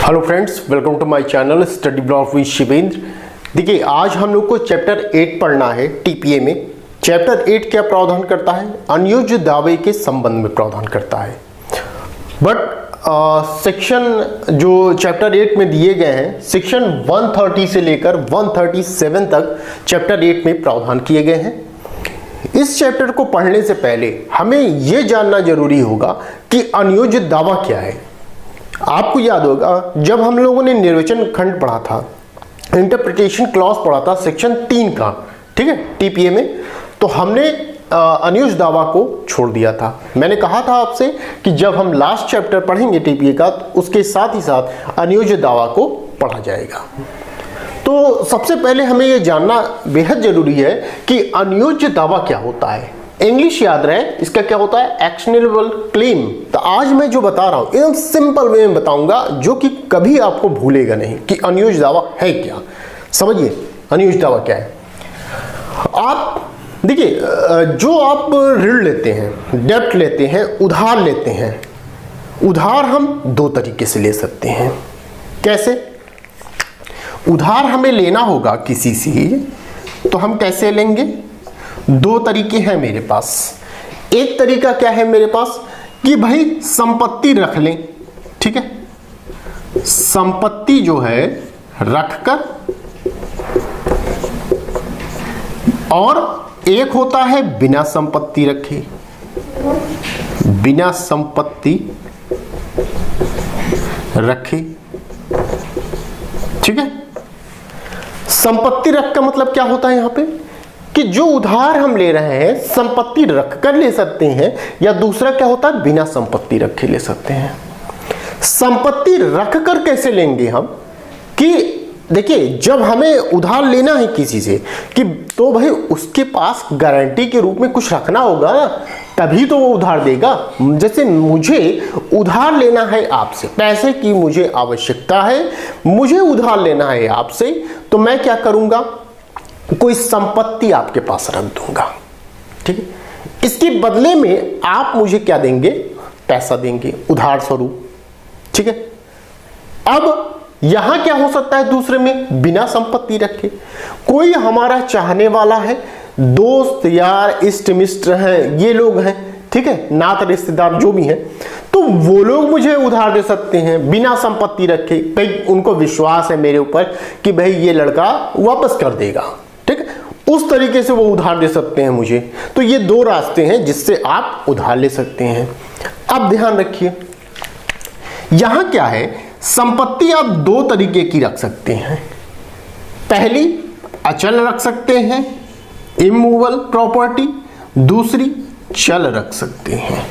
Hello friends, welcome to my channel study blog with Shivendra. देखिए, आज हम लोग को चैप्टर 8 पढ़ना है टीपीए में। चैप्टर 8 क्या प्रावधान करता है? अनयोज्य दावे के संबंध में प्रावधान करता है। बट सेक्शन जो चैप्टर 8 में दिए गए हैं, सेक्शन 130 से लेकर 137 तक चैप्टर 8 में प्रावधान किए गए हैं। इस चैप्टर को पढ़ने से पहले हमें यह जानना जरूरी होगा कि अनयोज्य दावा क्या है। आपको याद होगा जब हम लोगों ने निर्वचन खंड पढ़ा था, इंटरप्रिटेशन क्लॉज पढ़ा था सेक्शन 3 का, ठीक है, टीपीए में, तो हमने अनयोज्य दावा को छोड़ दिया था। मैंने कहा था आपसे कि जब हम लास्ट चैप्टर पढ़ेंगे टीपीए का, तो उसके साथ ही साथ अनयोज्य दावा को पढ़ा जाएगा। तो सबसे पहले हमें यह जानना बेहद जरूरी है कि अनयोज्य दावा क्या होता है। इंग्लिश याद रहे, इसका क्या होता है? Actionable claim. तो आज मैं जो बता रहा हूं एकदम सिंपल वे में बताऊंगा, जो कि कभी आपको भूलेगा नहीं कि अनयोज्य दावा है क्या। समझिए अनयोज्य दावा क्या है। आप देखिए, जो आप ऋण लेते हैं, डेब्ट लेते हैं, उधार लेते हैं, उधार हम दो तरीके से ले सकते हैं। कैसे? उधार हमें लेना होगा किसी से, तो हम कैसे लेंगे? दो तरीके हैं मेरे पास। एक तरीका क्या है मेरे पास कि भाई संपत्ति रख लें, ठीक है, संपत्ति जो है रखकर, और एक होता है बिना संपत्ति रखे, बिना संपत्ति रखे, ठीक है। संपत्ति रख का मतलब क्या होता है यहां पे कि जो उधार हम ले रहे हैं संपत्ति रख कर ले सकते हैं, या दूसरा क्या होता है बिना संपत्ति रखे ले सकते हैं। संपत्ति रख कर कैसे लेंगे हम कि देखिए, जब हमें उधार लेना है किसी से कि तो भाई उसके पास गारंटी के रूप में कुछ रखना होगा, तभी तो वो उधार देगा। जैसे मुझे उधार लेना है आपसे, पैसे की मुझे आवश्यकता है, मुझे उधार लेना है आपसे, तो मैं क्या करूंगा? कोई संपत्ति आपके पास रख दूंगा, ठीक है। इसके बदले में आप मुझे क्या देंगे? पैसा देंगे उधार स्वरूप, ठीक है। अब यहां क्या हो सकता है दूसरे में? बिना संपत्ति रखे कोई हमारा चाहने वाला है, दोस्त यार इष्ट मित्र हैं, ये लोग हैं, ठीक है, नात रिश्तेदार जो भी हैं, तो वो लोग मुझे उधार दे सकते हैं बिना संपत्ति रखे। भाई उनको विश्वास है मेरे ऊपर कि भाई ये लड़का वापस कर देगा, ठीक है, उस तरीके से वो उधार दे सकते हैं मुझे। तो ये दो रास्ते हैं जिससे आप उधार ले सकते हैं। अब ध्यान रखिए, यहां क्या है, संपत्ति आप दो तरीके की रख सकते हैं। पहली अचल रख सकते हैं, इमूवेबल प्रॉपर्टी, दूसरी चल रख सकते हैं,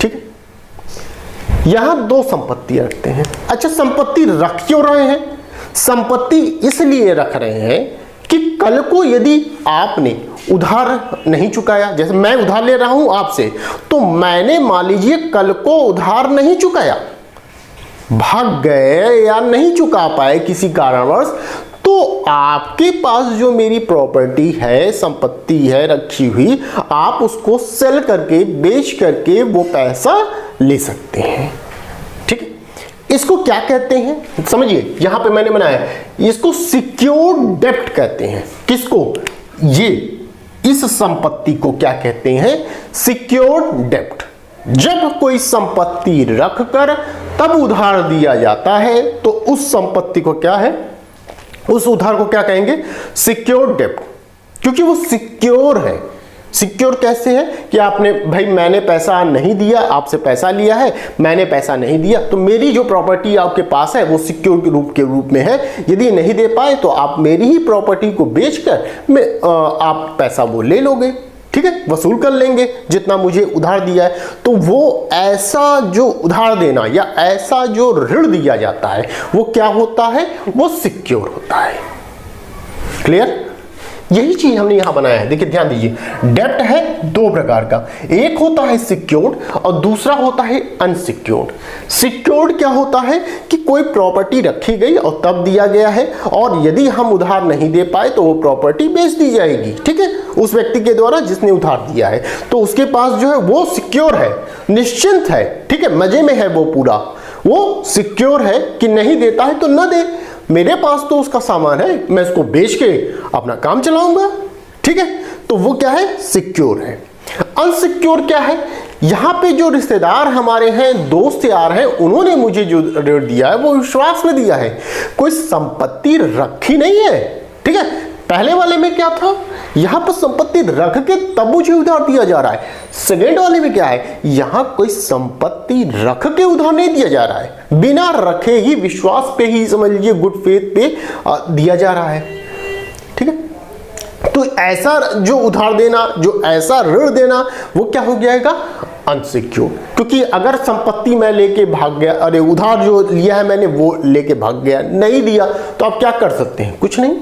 ठीक है। यहां दो संपत्ति रखते हैं। अच्छा, संपत्ति रख क्यों रहे हैं? संपत्ति इसलिए रख रहे हैं कि कल को यदि आपने उधार नहीं चुकाया, जैसे मैं उधार ले रहा हूं आपसे, तो मैंने मान लीजिए कल को उधार नहीं चुकाया, भाग गए या नहीं चुका पाए किसी कारणवश, तो आपके पास जो मेरी प्रॉपर्टी है, संपत्ति है रखी हुई, आप उसको सेल करके, बेच करके वो पैसा ले सकते हैं, ठीक है। इसको क्या कहते हैं समझिए, यहां पे मैंने बनाया, इसको सिक्योर्ड डेब्ट कहते हैं। किसको? ये इस संपत्ति को क्या कहते हैं? सिक्योर्ड डेब्ट। जब कोई संपत्ति रखकर तब उधार दिया जाता है, तो उस संपत्ति को क्या है, उस उधार को क्या कहेंगे? सिक्योर्ड डेब्ट, क्योंकि वो सिक्योर है। सिक्योर कैसे है कि आपने, भाई मैंने पैसा नहीं दिया, आपसे पैसा लिया है, मैंने पैसा नहीं दिया, तो मेरी जो प्रॉपर्टी आपके पास है वो सिक्योर के रूप में है। यदि नहीं दे पाए तो आप मेरी ही प्रॉपर्टी को बेचकर आप पैसा वो ले लोगे, ठीक है, वसूल कर लेंगे जितना मुझे उधार दिया है। तो वो ऐसा जो उधार देना या ऐसा जो ऋण दिया जाता है वो क्या होता है? वो सिक्योर होता है। क्लियर? यही चीज हमने यहां बनाया है। देखिए ध्यान दीजिए, डेब्ट है दो प्रकार का, एक होता है सिक्योर्ड और दूसरा होता है अनसिक्योर्ड। सिक्योर्ड क्या होता है कि कोई प्रॉपर्टी रखी गई और तब दिया गया है, और यदि हम उधार नहीं दे पाए तो वो प्रॉपर्टी बेच दी जाएगी, ठीक है, उस व्यक्ति के द्वारा जिसने उधार दिया है। तो उसके पास जो है वो सिक्योर है, निश्चिंत है, ठीक है, मजे में है वो पूरा। वो सिक्योर है कि नहीं देता है तो ना दे, मेरे पास तो उसका सामान है, मैं इसको बेच के अपना काम चलाऊंगा, ठीक है। तो वो क्या है, सिक्योर है। अनसिक्योर क्या है, यहां पे जो रिश्तेदार हमारे हैं, दोस्त यार हैं, उन्होंने मुझे जो ऋण दिया है वो विश्वास में दिया है, कोई संपत्ति रखी नहीं है, ठीक है। पहले वाले में क्या था, यहां पर संपत्ति रख के तब मुझे उधार दिया जा रहा है। सेकेंड वाले में क्या है, यहां कोई संपत्ति रख के उधार नहीं दिया जा रहा है, बिना रखे ही, विश्वास पे ही, समझ लीजिए गुड फेथ पे दिया जा रहा है, ठीक है। तो ऐसा जो उधार देना, जो ऐसा ऋण देना, वो क्या हो जाएगा, अनसिक्योर। क्योंकि अगर संपत्ति मैं लेके भाग गया, अरे उधार जो लिया है मैंने वो लेके भाग गया, नहीं दिया, तो आप क्या कर सकते हैं, कुछ नहीं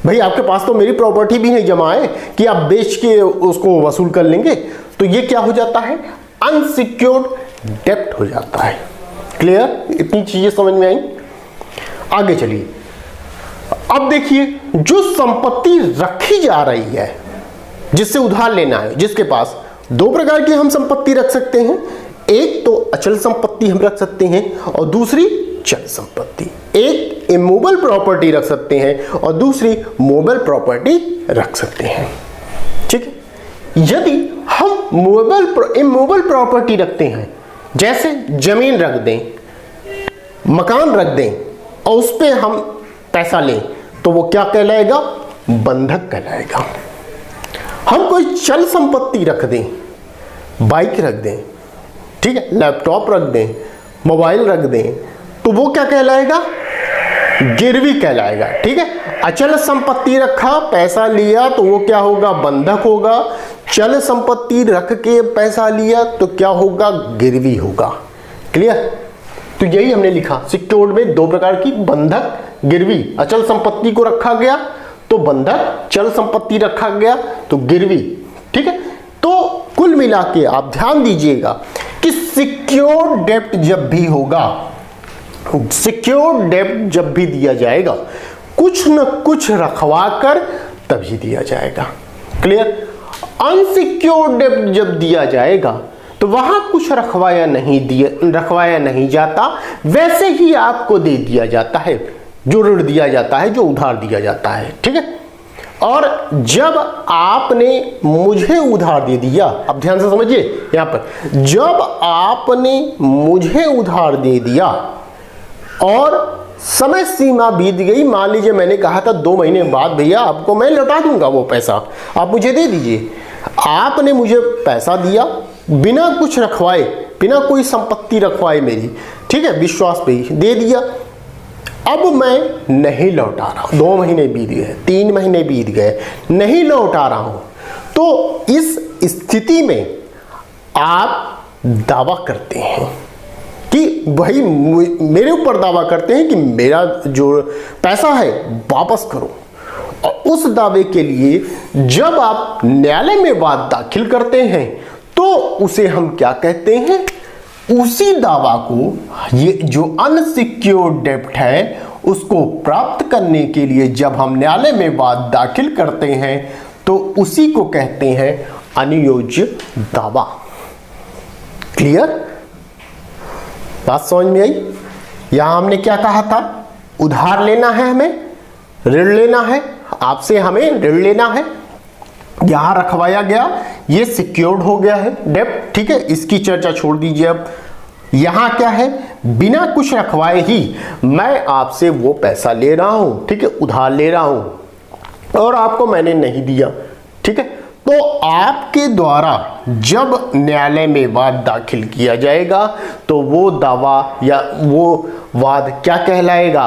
भाई, आपके पास तो मेरी प्रॉपर्टी भी नहीं जमा है कि आप बेच के उसको वसूल कर लेंगे। तो ये क्या हो जाता है, अनसिक्योर्ड डेब्ट हो जाता है। क्लियर, इतनी चीजें समझ में आई। आगे चलिए, अब देखिए, जो संपत्ति रखी जा रही है, जिससे उधार लेना है, जिसके पास, दो प्रकार की हम संपत्ति रख सकते हैं, एक तो अचल संपत्ति हम रख सकते हैं और दूसरी चल संपत्ति। एक इमूवेबल प्रॉपर्टी रख सकते हैं और दूसरी मूवेबल प्रॉपर्टी रख सकते हैं, ठीक है। यदि हम इमूवेबल प्रॉपर्टी रखते हैं, जैसे जमीन रख दें, मकान रख दें और उस पर हम पैसा लें, तो वो क्या कहलाएगा, बंधक कहलाएगा। हम कोई चल संपत्ति रख दें, बाइक रख दें, ठीक है, लैपटॉप रख दें, मोबाइल रख दें, तो वो क्या कहलाएगा, गिरवी कहलाएगा, ठीक है। अचल संपत्ति रखा, पैसा लिया, तो वो क्या होगा, बंधक होगा। चल संपत्ति रख के पैसा लिया तो क्या होगा, गिरवी होगा। क्लियर, तो यही हमने लिखा, सिक्योर्ड में दो प्रकार की, बंधक, गिरवी। अचल संपत्ति को रखा गया तो बंधक, चल संपत्ति रखा गया तो गिरवी, ठीक है। तो कुल मिला के आप ध्यान दीजिएगा कि सिक्योर्ड डेब्ट जब भी होगा, सिक्योर्ड डेब्ट जब भी दिया जाएगा, कुछ न कुछ रखवा कर तभी दिया जाएगा। क्लियर, अनसिक्योर्ड डेब्ट जब दिया जाएगा तो वहां कुछ रखवाया नहीं जाता, वैसे ही आपको दे दिया जाता है, जो ऋण दिया जाता है, जो उधार दिया जाता है, ठीक है। और जब आपने मुझे उधार दे दिया, अब ध्यान से समझिए यहां पर, जब आपने मुझे उधार दे दिया और समय सीमा बीत गई, मान लीजिए मैंने कहा था 2 महीने बाद भैया आपको मैं लौटा दूंगा वो पैसा, आप मुझे दे दीजिए। आपने मुझे पैसा दिया बिना कुछ रखवाए, बिना कोई संपत्ति रखवाए मेरी, ठीक है, विश्वास पे ही दे दिया। अब मैं नहीं लौटा रहा, 2 महीने बीत गए, 3 महीने बीत गए, नहीं लौटा रहा हूं, तो इस स्थिति में आप दावा करते हैं कि भाई, मेरे ऊपर दावा करते हैं कि मेरा जो पैसा है वापस करो। और उस दावे के लिए जब आप न्यायालय में वाद दाखिल करते हैं तो उसे हम क्या कहते हैं, उसी दावा को, ये जो अनसिक्योर्ड डेब्ट है, उसको प्राप्त करने के लिए जब हम न्यायालय में वाद दाखिल करते हैं तो उसी को कहते हैं अनुयोज्य दावा। क्लियर, बात समझ में आई। यहां हमने क्या कहा था, उधार लेना है, हमें ऋण लेना है, आपसे हमें ऋण लेना है, यहां रखवाया गया, ये सिक्योर्ड हो गया है डेब्ट, ठीक है, इसकी चर्चा छोड़ दीजिए। अब यहां क्या है, बिना कुछ रखवाए ही मैं आपसे वो पैसा ले रहा हूं, ठीक है, उधार ले रहा हूं और आपको मैंने नहीं दिया, ठीक है। तो आपके द्वारा जब न्यायालय में वाद दाखिल किया जाएगा तो वो दावा या वो वाद क्या कहलाएगा,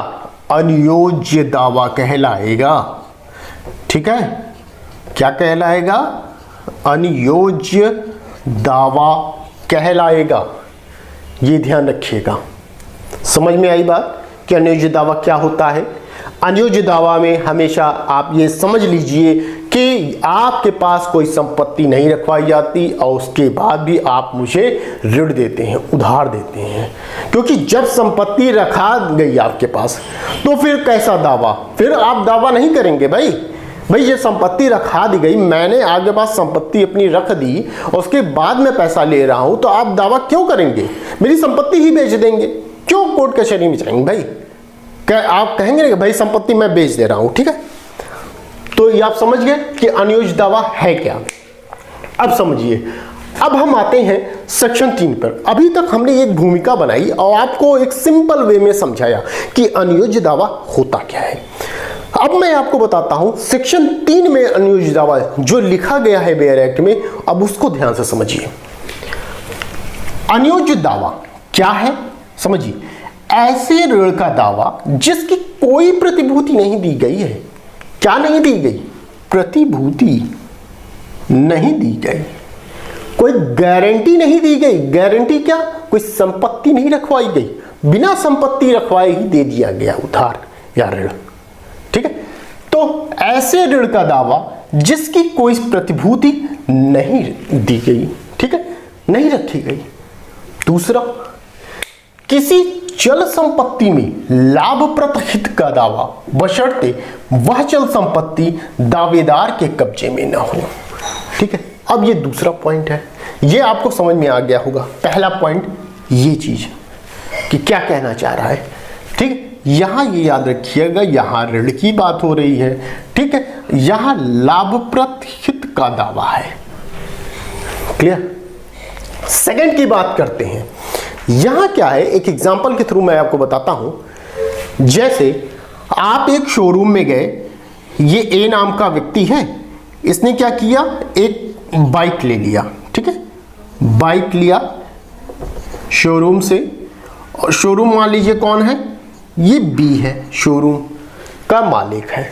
अनुयोज्य दावा कहलाएगा, ठीक है। क्या कहलाएगा, अनुयोज्य दावा कहलाएगा। ये ध्यान रखिएगा। समझ में आई बात कि अनुयोज्य दावा क्या होता है। अनुयोज्य दावा में हमेशा आप ये समझ लीजिए कि आपके पास कोई संपत्ति नहीं रखवाई जाती और उसके बाद भी आप मुझे ऋण देते हैं, उधार देते हैं, क्योंकि जब संपत्ति रखा गई आपके पास तो फिर कैसा दावा, फिर आप दावा नहीं करेंगे भाई ये संपत्ति रखा दी गई, मैंने आगे पास संपत्ति अपनी रख दी और उसके बाद मैं पैसा ले रहा हूं, तो आप दावा क्यों करेंगे, मेरी संपत्ति ही बेच देंगे, क्यों कोर्ट कचहरी में जाएंगे भाई? आप कहेंगे ना कि भाई संपत्ति मैं बेच दे रहा हूं, ठीक है? तो ये आप समझ गए कि अनियोज्य दावा है क्या। अब समझिए, अब हम आते हैं सेक्शन 3 पर। अभी तक हमने एक भूमिका बनाई और आपको एक सिंपल वे में समझाया कि अनियोज्य दावा होता क्या है। अब मैं आपको बताता हूं सेक्शन 3 में अनियोज्य दावा जो लिखा गया है बेयर एक्ट में, अब उसको ध्यान से समझिए। अनियोज्य दावा क्या है समझिए, ऐसे ऋण का दावा जिसकी कोई प्रतिभूति नहीं दी गई है। क्या नहीं दी गई? प्रतिभूति नहीं दी गई, कोई गारंटी नहीं दी गई। गारंटी क्या? कोई संपत्ति नहीं रखवाई गई, बिना संपत्ति रखवाए ही दे दिया गया उधार या ऋण, ठीक है? तो ऐसे ऋण का दावा जिसकी कोई प्रतिभूति नहीं दी गई, ठीक है, नहीं रखी गई। दूसरा, किसी चल संपत्ति में लाभप्रद हित का दावा बशर्ते वह चल संपत्ति दावेदार के कब्जे में न हो, ठीक है? अब ये दूसरा पॉइंट है, ये आपको समझ में आ गया होगा। पहला पॉइंट ये चीज कि क्या कहना चाह रहा है, ठीक? यहां ये याद रखिएगा, यहां ऋण की बात हो रही है, ठीक है? यहां लाभप्रद हित का दावा है। क्लियर? सेकंड की बात करते हैं। यहां क्या है, एक एग्जांपल के थ्रू मैं आपको बताता हूं। जैसे आप एक शोरूम में गए, ये ए नाम का व्यक्ति है, इसने क्या किया, एक बाइक ले लिया, ठीक है? बाइक लिया शोरूम से, और शोरूम मान लीजिए कौन है, ये बी है, शोरूम का मालिक है।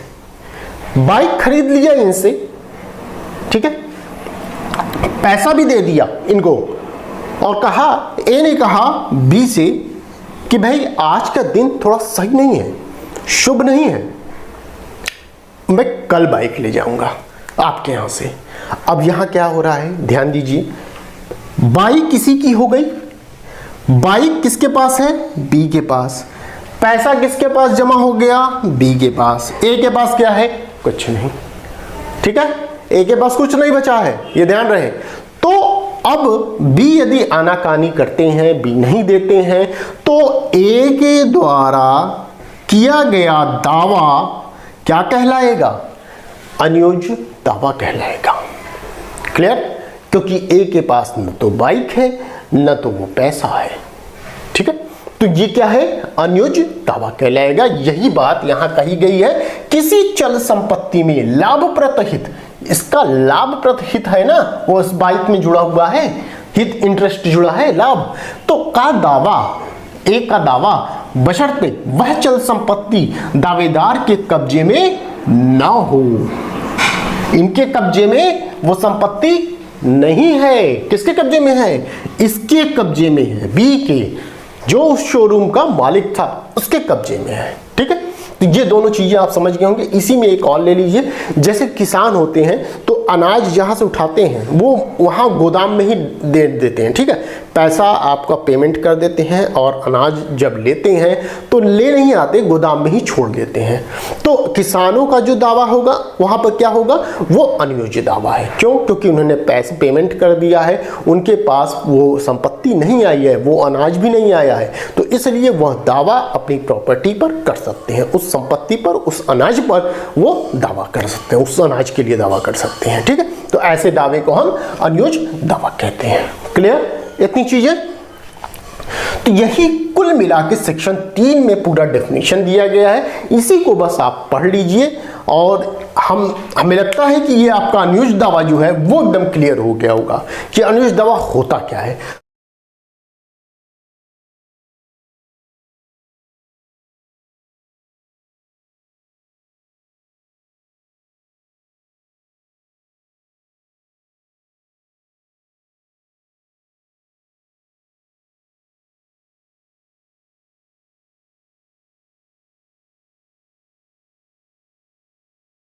बाइक खरीद लिया इनसे, ठीक है? पैसा भी दे दिया इनको और कहा, ए ने कहा बी से कि भाई आज का दिन थोड़ा सही नहीं है, शुभ नहीं है, मैं कल बाइक ले जाऊंगा आपके यहां से। अब यहां क्या हो रहा है, ध्यान दीजिए, बाइक किसी की हो गई, बाइक किसके पास है, बी के पास। पैसा किसके पास जमा हो गया, बी के पास। ए के पास क्या है, कुछ नहीं, ठीक है? ए के पास कुछ नहीं बचा है, ये ध्यान रहे। तो अब बी यदि आनाकानी करते हैं, बी नहीं देते हैं, तो ए के द्वारा किया गया दावा क्या कहलाएगा, अनियोज्य दावा कहलाएगा। क्लियर? क्योंकि ए के पास न तो बाइक है न तो वो पैसा है, ठीक है? तो ये क्या है, अनियोज्य दावा कहलाएगा। यही बात यहां कही गई है, किसी चल संपत्ति में लाभप्रद हित, इसका लाभप्रद हित है ना, वो इस बाइक में जुड़ा हुआ है, हित इंटरेस्ट जुड़ा है, लाभ, तो का दावा, एक का दावा बशर्ते वह चल संपत्ति दावेदार के कब्जे में ना हो। इनके कब्जे में वो संपत्ति नहीं है, किसके कब्जे में है, इसके कब्जे में है, बी के, जो उस शोरूम का मालिक था उसके कब्जे में है, ठीक है? तो ये दोनों चीजें आप समझ गए होंगे। इसी में एक और ले लीजिए, जैसे किसान होते हैं तो अनाज जहां से उठाते हैं वो वहां गोदाम में ही दे देते हैं, ठीक है? पैसा आपका पेमेंट कर देते हैं और अनाज जब लेते हैं तो ले नहीं आते, गोदाम में ही छोड़ देते हैं। तो किसानों का जो दावा होगा वहां पर क्या होगा, वो अनियोज्य दावा है। क्यों? क्योंकि उन्होंने पैसे पेमेंट कर दिया है, उनके पास वो संपत्ति नहीं आई है, वो अनाज भी नहीं आया है, तो इसलिए वह दावा अपनी प्रॉपर्टी पर कर सकते हैं, उस संपत्ति पर, उस अनाज पर वो दावा कर सकते हैं, उस अनाज के लिए दावा कर सकते हैं, ठीक है? तो ऐसे दावे को हम अनियोज्य दावा कहते हैं। क्लियर? इतनी चीजें। तो यही कुल मिला के सेक्शन 3 में पूरा डेफिनेशन दिया गया है, इसी को बस आप पढ़ लीजिए और हमें लगता है कि ये आपका अनियोज्य दावा जो है वो एकदम क्लियर हो गया होगा कि अनियोज्य दावा होता क्या है।